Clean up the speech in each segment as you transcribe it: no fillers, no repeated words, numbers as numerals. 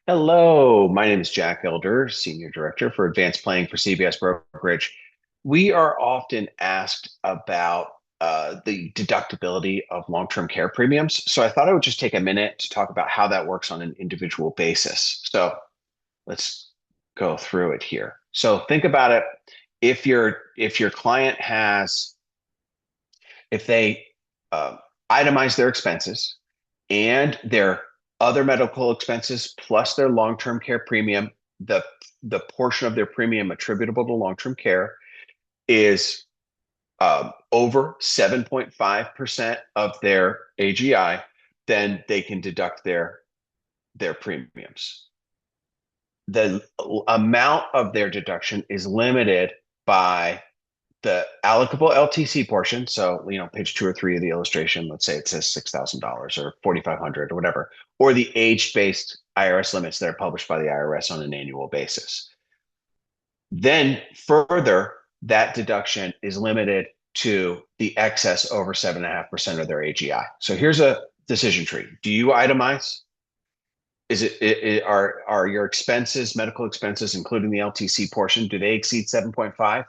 Hello, my name is Jack Elder, Senior Director for Advanced Planning for CBS Brokerage. We are often asked about the deductibility of long-term care premiums. So I thought I would just take a minute to talk about how that works on an individual basis. So let's go through it here. So think about it. If your client has, if they itemize their expenses and their other medical expenses plus their long-term care premium, the portion of their premium attributable to long-term care is over 7.5% of their AGI, then they can deduct their premiums. The amount of their deduction is limited by the allocable LTC portion. So, page 2 or 3 of the illustration, let's say it says $6,000 or 4,500 or whatever, or the age-based IRS limits that are published by the IRS on an annual basis. Then further, that deduction is limited to the excess over 7.5% of their AGI. So here's a decision tree. Do you itemize? Are your expenses, medical expenses, including the LTC portion, do they exceed 7.5?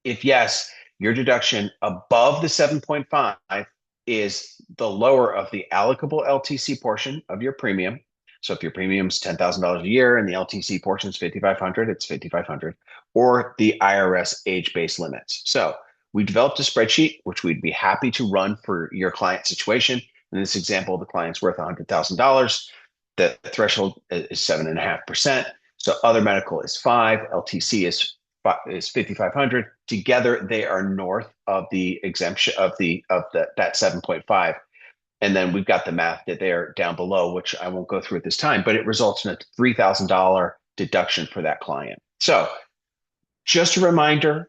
If yes, your deduction above the 7.5 is the lower of the allocable LTC portion of your premium. So if your premium's $10,000 a year and the LTC portion is 5,500, it's 5,500, or the IRS age-based limits. So we developed a spreadsheet, which we'd be happy to run for your client situation. In this example, the client's worth $100,000. The threshold is 7.5%. So other medical is 5, LTC is 5,500. Together, they are north of the exemption of that 7.5. And then we've got the math that they're down below, which I won't go through at this time, but it results in a $3,000 deduction for that client. So just a reminder,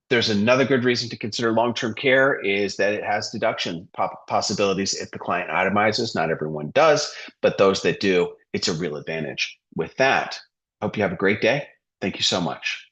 there's another good reason to consider long-term care is that it has deduction possibilities if the client itemizes. Not everyone does, but those that do, it's a real advantage. With that, I hope you have a great day. Thank you so much.